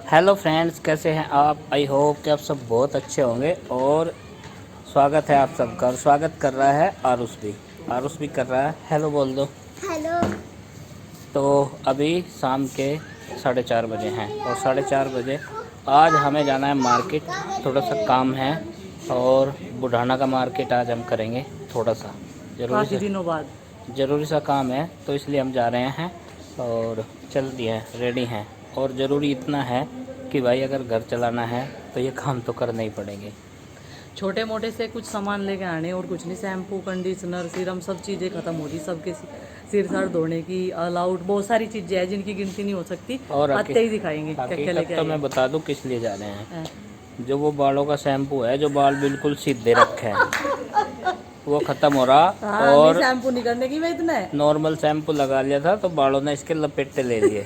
Hello friends, कैसे हैं आप? आई होप कि आप सब बहुत अच्छे होंगे। और स्वागत है आप सबका। और स्वागत कर रहा है आरुष भी कर रहा है। हेलो बोल दो। हेलो। तो अभी शाम के 4:30 बजे हैं और 4:30 बजे आज हमें जाना है मार्केट। थोड़ा सा काम है और बुढ़ाना का मार्केट आज हम करेंगे। थोड़ा सा काफ़ी दिनों बाद। ज़रूरी सा काम है, तो इसलिए हम जा रहे हैं और चल दिए हैं, रेडी हैं। और ज़रूरी इतना है कि भाई अगर घर चलाना है तो ये काम तो करने ही पड़ेंगे। छोटे मोटे से कुछ सामान लेके आने और कुछ नहीं। शैम्पू, कंडीशनर, सीरम, सब चीज़ें ख़त्म हो रही। सबके सिर सर धोने की अलाउड बहुत सारी चीज़ें हैं जिनकी गिनती नहीं हो सकती। और आते ही दिखाएंगे क्या क्या हकीकत लेके तो आए मैं बता दूं किस लिए जा रहे हैं। हैं। जो वो बालों का शैम्पू है, जो बाल बिल्कुल सीधे रखे हैं, वो ख़त्म हो रहा। हाँ, और शैम्पू नहीं करने की मैं इतना है। नॉर्मल शैम्पू लगा लिया था तो बालों ने इसके लपेटे ले लिए।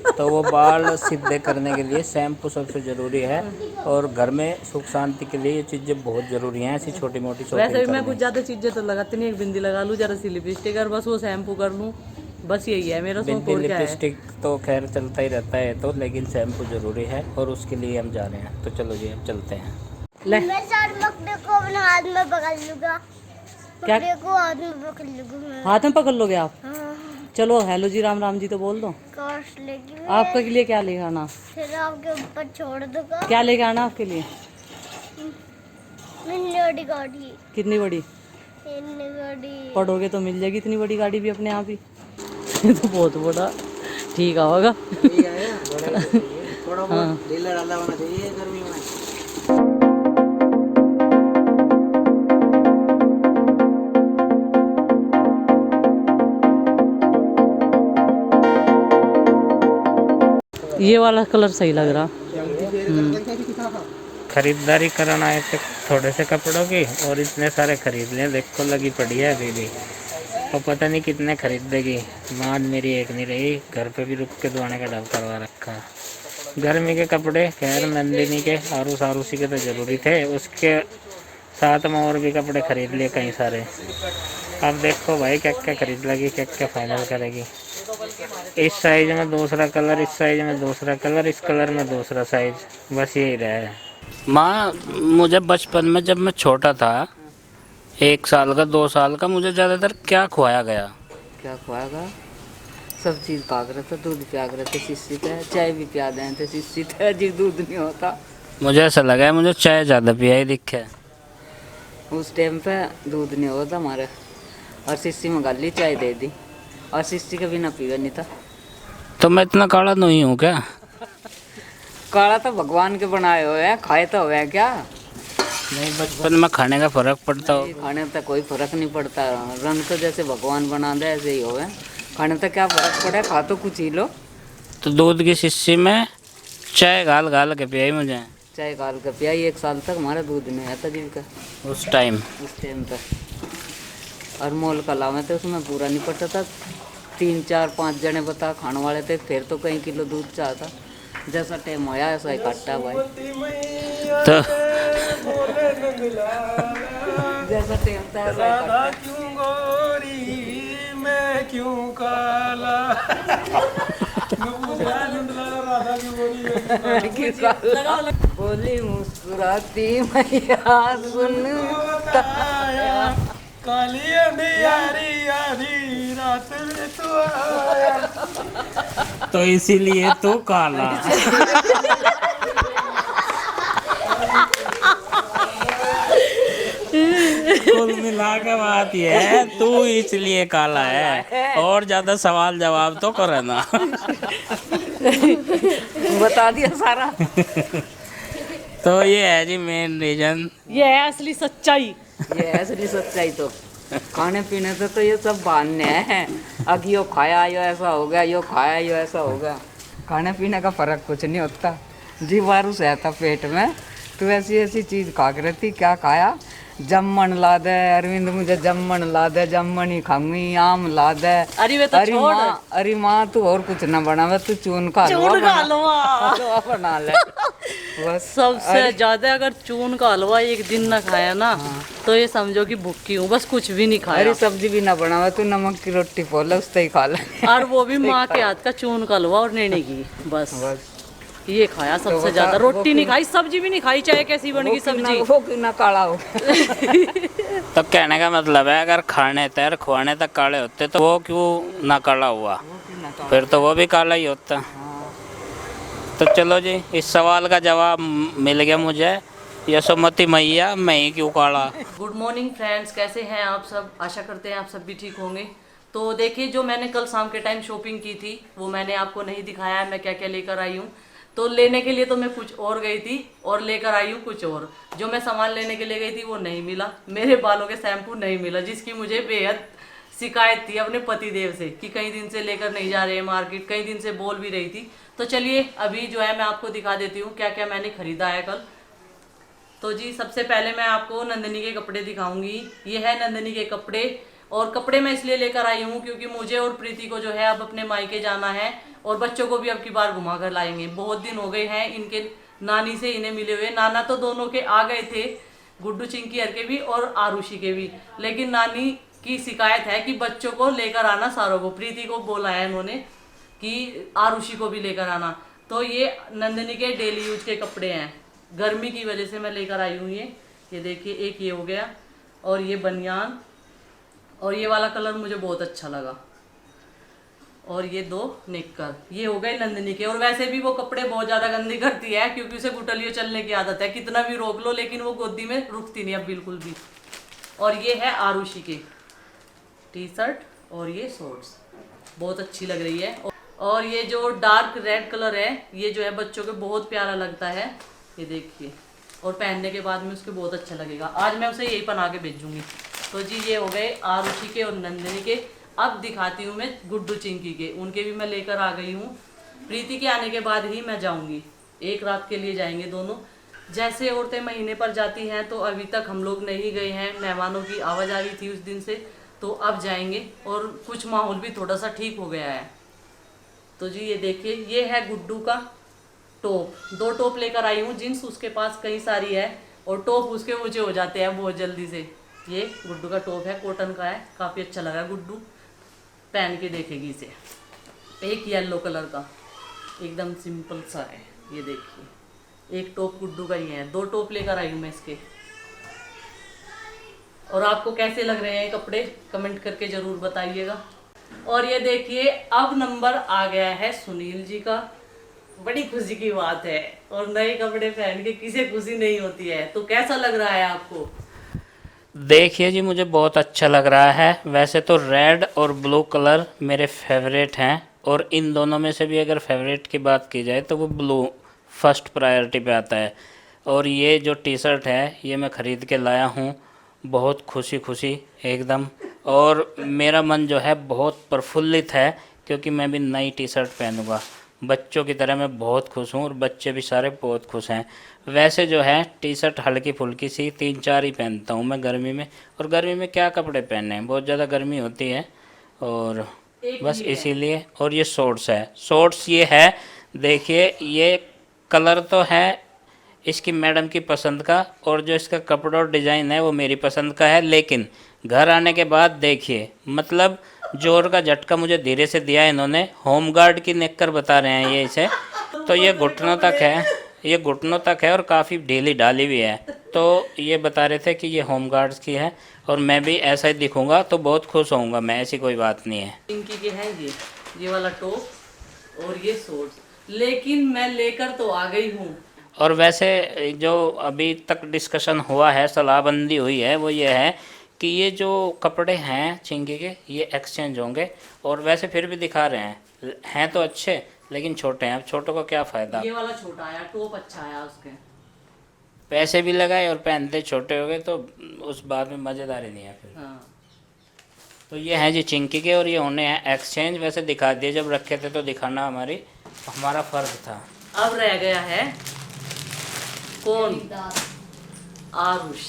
तो वो बाल सीधे करने के लिए शैम्पू सबसे ज़रूरी है। और घर में सुख शांति के लिए ये चीज़ें बहुत ज़रूरी हैं। ऐसी छोटी मोटी वैसे शॉपिंग भी मैं कुछ करनी। ज़्यादा चीज़ें तो लगाती नहीं। एक बिंदी लगा लूँ, जरा सी लिपस्टिक, और बस वो शैम्पू कर लूँ। बस यही है मेरा शौक। बिंदी और क्या है। लिपस्टिक तो खैर चलता ही रहता है तो, लेकिन शैम्पू ज़रूरी है और उसके लिए हम जा रहे हैं। तो चलो जी, अब चलते हैं। ले मैं सर मकड़े को अपने हाथ में पकड़ लूंगा। क्या मकड़े को हाथ में पकड़ लूंगा मैं। हाथ में पकड़ लोगे आप? हाँ, चलो हेलो जी, राम राम जी तो बोल दो। काश लेगी मैं। आपके लिए क्या लेके आना? फिर आपके ऊपर छोड़ दूंगा। क्या लेके आना आपके लिए? मिन्नी बड़ी गाड़ी। कितनी बड़ी? इतनी बड़ी। पढ़ोगे तो मिल जाएगी इतनी बड़ी गाड़ी भी अपने आप ही। ये तो बहुत बड़ा ठीक होगा। थोड़ा हाँ। बहुत ढीला ढाला होना चाहिए गर्मी में। ये वाला कलर सही लग रहा। खरीदारी कराना आए थे थोड़े से कपड़ों की और इतने सारे खरीद लिए। देखो लगी पड़ी है अभी भी, और पता नहीं कितने खरीद देगी। मान मेरी एक नहीं रही, घर पे भी रुक के धोने का डर करवा रखा। गर्मी के कपड़े खैर नंदिनी के आरूसी के तो ज़रूरी थे, उसके साथ में और भी कपड़े खरीद लिए कई सारे। अब देखो भाई क्या क्या खरीद लेगी, क्या क्या फाइनल करेगी। इस साइज में दूसरा कलर, इस साइज में दूसरा कलर, इस कलर में दूसरा साइज, बस यही रहा। माँ, मुझे बचपन में जब मैं छोटा था, 1 साल का 2 साल का, मुझे ज़्यादातर क्या खुआया गया? क्या खुआएगा? सब चीज़ काग रहे थे, दूध पिया रहे थे शीशी थे, चाय भी पिया दें थे शीशी थे, जी दूध नहीं होता। मुझे ऐसा लगा है मुझे चाय ज़्यादा पियाई दिखे। उस टाइम पे दूध नहीं होता हमारे, और शीशी में गाली चाय दे दी, और शीशी के बिना पीवे नहीं था। तो मैं इतना काला नहीं हूँ क्या? काला तो भगवान के बनाए हुए हैं, खाए तो हुए हैं क्या? नहीं, बचपन में खाने का फ़र्क पड़ता हो। खाने में तो कोई फर्क नहीं पड़ता। रंग तो जैसे भगवान बना दे ऐसे ही हुए। खाने तो क्या फर्क पड़े, खा तो कुछ ही लो। तो दूध की शीशी में चाय गाल गाल के पियाई मुझे। चाय काल के पिया, 1 साल तक हमारा दूध नहीं आता जी का उस टाइम उस टाइम पे। और मोल का लावे तो उसमें पूरा नहीं पड़ता था। 3 4 5 जने बता खाने वाले थे, फिर तो कई किलो दूध चाहता। जैसा टाइम होया ऐसा ही काटता भाई। तो जैसा टाइम था ऐसा ही काटता। क्यों गोरी मैं क्यों काला। बोली मुस्कुराती मैया सुनता। काली अंधियारी आधी रात में तू आया। तो इसीलिए तो काला। कुल मिला के बात ये है, तू इसलिए काला है। और ज्यादा सवाल जवाब तो करे ना। बता दिया सारा। तो ये है जी मेन रीजन। ये है असली सच्चाई। ये है असली सच्चाई। तो खाने पीने से तो ये सब बहाने हैं। अब यो खाया यो ऐसा हो गया, यो खाया यो ऐसा हो गया। खाने पीने का फर्क कुछ नहीं होता। जीवाणु से आता पेट में, तो ऐसी ऐसी चीज़ खा के रहती। क्या खाया? जम्मन ला दे अरविंद, मुझे जम्मन ला दे, जम्मन ही खाऊंगी। आम ला दे। अरे वे तो छोड़। अरे माँ तू और कुछ ना बनावे, तू चून का हलवा बना ले बस। सबसे ज्यादा अगर चून का हलवा एक दिन ना खाया ना, तो ये समझो कि भूखी हूँ, बस कुछ भी नहीं खाया। अरे सब्जी भी ना बनावे, तू नमक की रोटी पोले उससे ही खा ले। और वो भी माँ के हाथ का चून का हलवा और नेने की, बस। बस ये खाया तो सबसे बता, ज्यादा, वो रोटी नहीं क्यों- खाई, सब्जी भी नहीं खाई, चाहे कैसी बन गई सब्जी। वो क्यों ना काला हो। तो कहने का मतलब है अगर खाने तक खुआने तक काले होते तो वो क्यों ना काला हुआ, वो क्यों ना काला। फिर तो वो भी काला ही होता। हाँ। तो चलो जी, इस सवाल का जवाब मिल गया मुझे, यशोमती मैया मैं ही क्यों काला। गुड मॉर्निंग फ्रेंड्स, कैसे हैं आप सब? आशा करते हैं आप सब भी ठीक होंगे। तो देखिए, जो मैंने कल शाम के टाइम शॉपिंग की थी वो मैंने आपको नहीं दिखाया है मैं क्या क्या लेकर आई हूँ। तो लेने के लिए तो मैं कुछ और गई थी और लेकर आई हूँ कुछ और। जो मैं सामान लेने के लिए गई थी वो नहीं मिला, मेरे बालों के शैम्पू नहीं मिला, जिसकी मुझे बेहद शिकायत थी अपने पतिदेव से कि कई दिन से लेकर नहीं जा रहे मार्केट, कई दिन से बोल भी रही थी। तो चलिए अभी जो है मैं आपको दिखा देती हूँ क्या क्या मैंने खरीदा है कल। तो जी सबसे पहले मैं आपको नंदिनी के कपड़े दिखाऊंगी। ये है नंदिनी के कपड़े, और कपड़े मैं इसलिए लेकर आई हूँ क्योंकि मुझे और प्रीति को जो है अब अपने मायके जाना है और बच्चों को भी अब की बार घुमा कर लाएंगे। बहुत दिन हो गए हैं इनके नानी से इन्हें मिले हुए। नाना तो दोनों के आ गए थे, गुड्डू चिंकी हर के भी और आरुषि के भी, लेकिन नानी की शिकायत है कि बच्चों को लेकर आना सारों को। प्रीति को बोला है इन्होंने कि आरुषि को भी लेकर आना। तो ये नंदिनी के डेली यूज के कपड़े हैं, गर्मी की वजह से मैं लेकर आई हूँ। ये देखिए, एक ये हो गया और ये बनियान, और ये वाला कलर मुझे बहुत अच्छा लगा, और ये 2 निक्कर, ये हो गए नंदिनी के। और वैसे भी वो कपड़े बहुत ज़्यादा गंदी करती है क्योंकि उसे गुटलियों चलने की आदत है, कितना भी रोक लो लेकिन वो गोदी में रुकती नहीं अब बिल्कुल भी। और ये है आरुषि के टी शर्ट और ये शॉर्ट्स, बहुत अच्छी लग रही है। और ये जो डार्क रेड कलर है ये जो है बच्चों के बहुत प्यारा लगता है, ये देखिए, और पहनने के बाद में उसके बहुत अच्छा लगेगा। आज मैं उसे यही पहना के भेजूंगी। तो जी ये हो गए आरुषि के और नंदिनी के। अब दिखाती हूँ मैं गुड्डू चिंकी के, उनके भी मैं लेकर आ गई हूँ। प्रीति के आने के बाद ही मैं जाऊँगी, एक रात के लिए जाएंगे दोनों। जैसे औरतें महीने पर जाती हैं तो अभी तक हम लोग नहीं गए हैं, मेहमानों की आवाजाही थी उस दिन से, तो अब जाएंगे और कुछ माहौल भी थोड़ा सा ठीक हो गया है। तो जी ये देखिए, ये है गुड्डू का टॉप, 2 टॉप लेकर आई हूँ। जींस उसके पास कई सारी है और टॉप उसके ऊंचे हो जाते हैं बहुत जल्दी से। ये गुड्डू का टॉप है, कॉटन का है, काफ़ी अच्छा लगा, गुड्डू पहन के देखेगी इसे। एक येलो कलर का एकदम सिंपल सा है, ये देखिए, एक टॉप गुड्डू का ही है। 2 टॉप लेकर आई हूँ मैं इसके। और आपको कैसे लग रहे हैं कपड़े कमेंट करके ज़रूर बताइएगा। और ये देखिए, अब नंबर आ गया है सुनील जी का, बड़ी खुशी की बात है। और नए कपड़े पहन के किसे खुशी नहीं होती है। तो कैसा लग रहा है आपको? देखिए जी, मुझे बहुत अच्छा लग रहा है। वैसे तो रेड और ब्लू कलर मेरे फेवरेट हैं, और इन दोनों में से भी अगर फेवरेट की बात की जाए तो वो ब्लू फर्स्ट प्रायोरिटी पे आता है। और ये जो टी शर्ट है ये मैं ख़रीद के लाया हूँ, बहुत खुशी खुशी एकदम। और मेरा मन जो है बहुत प्रफुल्लित है क्योंकि मैं भी नई टी शर्ट पहनूँगा। बच्चों की तरह मैं बहुत खुश हूँ और बच्चे भी सारे बहुत खुश हैं। वैसे जो है टी शर्ट हल्की फुल्की सी 3-4 ही पहनता हूँ मैं गर्मी में, और गर्मी में क्या कपड़े पहनने हैं, बहुत ज़्यादा गर्मी होती है, और बस इसीलिए। और ये शॉर्ट्स है, शॉर्ट्स ये है, देखिए ये कलर तो है इसकी मैडम की पसंद का, और जो इसका कपड़ा और डिज़ाइन है वो मेरी पसंद का है। लेकिन घर आने के बाद देखिए, मतलब जोर का झटका मुझे धीरे से दिया इन्होंने। होमगार्ड की नेकर बता रहे हैं ये इसे, तो ये घुटनों तक है, ये घुटनों तक है और काफ़ी ढीली ढाली भी है। तो ये बता रहे थे कि ये होमगार्ड्स की है, और मैं भी ऐसा ही दिखूंगा तो बहुत खुश होऊंगा मैं, ऐसी कोई बात नहीं है। पिंकी के हैं ये वाला टॉप और ये शॉर्ट्स, लेकिन मैं लेकर तो आ गई हूँ। और वैसे जो अभी तक डिस्कशन हुआ है, सलाहबंदी हुई है, वो ये है कि ये जो कपड़े हैं चिंकी के ये एक्सचेंज होंगे। और वैसे फिर भी दिखा रहे हैं तो अच्छे, लेकिन छोटे हैं, अब छोटों को क्या फ़ायदा। ये वाला छोटा आया, टॉप अच्छा आया उसके, पैसे भी लगाए और पहनते छोटे हो गए तो उस बाद में मज़ेदारी नहीं है फिर। हाँ। तो ये हैं जी चिंकी के, और ये होने हैं एक्सचेंज। वैसे दिखा दिए, जब रखे थे तो दिखाना हमारा फ़र्ज था। अब रह गया है कौन? आरुष।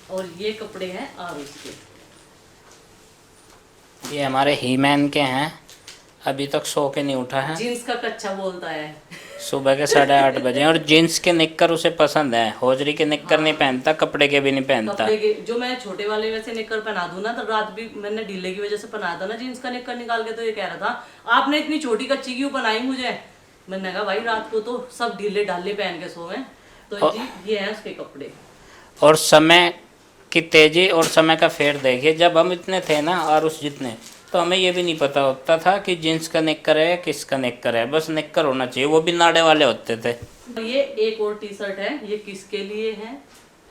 और ये कपड़े हैं आरुष के, ये हमारे हीमैन के हैं, अभी तक सो के नहीं उठा है। जीन्स का कच्चा बोलता है। सुबह के 8:30 बजे, और जीन्स के निक्कर उसे पसंद है, होजरी के निक्कर नहीं पहनता, कपड़े के भी नहीं पहनता। कपड़े के जो मैं छोटे वाले वैसे निक्कर पहना दूं ना, तो रात भी मैंने ढीले की वजह से पहनाया था ना जीन्स का निक्कर निकाल के, तो ये कह रहा था आपने इतनी छोटी कच्ची क्यों पहनाई मुझे, मैंने कहा भाई रात को तो सब ढीले ढाले पहन के सोए, तो और- जी ये है उसके कपड़े। और समय की तेजी और समय का फेर देखिए, जब हम इतने थे ना और उस जितने, तो हमें ये भी नहीं पता होता था कि जीन्स का नेकर है किसका नेकर है, बस नेकर होना चाहिए, वो भी नाड़े वाले होते थे। ये एक और टी शर्ट है, ये किसके लिए है?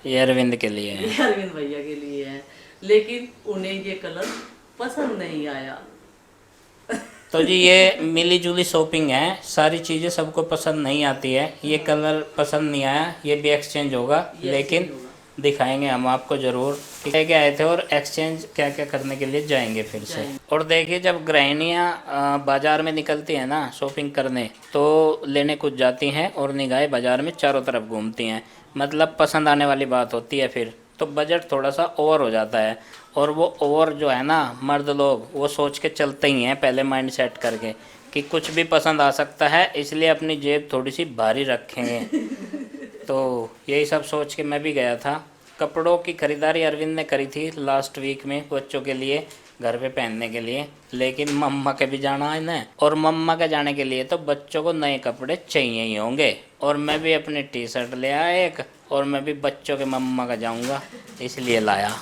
ये अरविंद के लिए है। ये अरविंद भैया के लिए है, लेकिन उन्हें ये कलर पसंद नहीं आया। तो जी ये मिली जुली शॉपिंग है, सारी चीज़ें सबको पसंद नहीं आती है। ये कलर पसंद नहीं आया, ये भी एक्सचेंज होगा, ये लेकिन exchange होगा। दिखाएंगे हम आपको ज़रूर कि क्या क्या आए थे और एक्सचेंज क्या क्या करने के लिए जाएंगे फिर से। और देखिए जब गृहिणियाँ बाज़ार में निकलती हैं ना शॉपिंग करने, तो लेने कुछ जाती हैं और निगाहें बाज़ार में चारों तरफ घूमती हैं, मतलब पसंद आने वाली बात होती है फिर, तो बजट थोड़ा सा ओवर हो जाता है। और वो ओवर जो है ना, मर्द लोग वो सोच के चलते ही हैं पहले माइंड सेट करके कि कुछ भी पसंद आ सकता है, इसलिए अपनी जेब थोड़ी सी भारी रखेंगे। तो यही सब सोच के मैं भी गया था। कपड़ों की खरीदारी अरविंद ने करी थी लास्ट वीक में बच्चों के लिए घर पे पहनने के लिए, लेकिन मम्मा के भी जाना है ना, और मम्मा के जाने के लिए तो बच्चों को नए कपड़े चाहिए ही होंगे। और मैं भी अपनी टी शर्ट ले आया एक, और मैं भी बच्चों के मम्मा का जाऊंगा इसलिए लाया।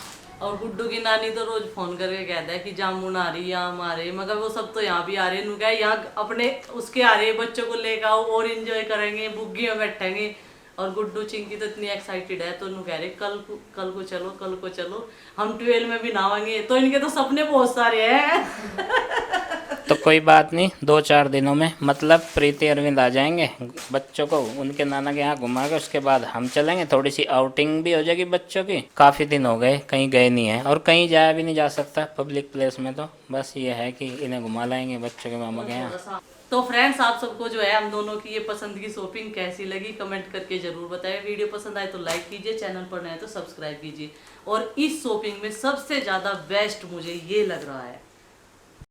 और गुड्डू की नानी तो रोज फोन करके कहता है कि जामुन आ रही, आम आ रहे, मगर वो सब तो यहाँ भी आ रहे हैं, यहाँ अपने उसके आ रहे हैं, बच्चों को लेकर आओ और एंजॉय करेंगे, बुग्गी में बैठेंगे। और गुड्डू चिंकी तो इतनी एक्साइटेड है, तो उन्होंने कह रहे कल को चलो हम 12 में भी नहाएंगे। तो इनके तो सपने बहुत सारे हैं। तो कोई बात नहीं, 2-4 दिनों में मतलब प्रीति अरविंद आ जाएंगे, बच्चों को उनके नाना के यहाँ घुमा के उसके बाद हम चलेंगे, थोड़ी सी आउटिंग भी हो जाएगी बच्चों की। काफ़ी दिन हो गए कहीं गए नहीं है, और कहीं जाया भी नहीं जा सकता पब्लिक प्लेस में, तो बस ये है कि इन्हें घुमा लाएंगे बच्चों के मामा के यहाँ। तो फ्रेंड्स आप सबको जो है हम दोनों की ये पसंद की शॉपिंग कैसी लगी कमेंट करके जरूर बताएं। वीडियो पसंद आए तो लाइक कीजिए, चैनल पर नए तो सब्सक्राइब कीजिए। और इस शॉपिंग में सबसे ज़्यादा बेस्ट मुझे ये लग रहा है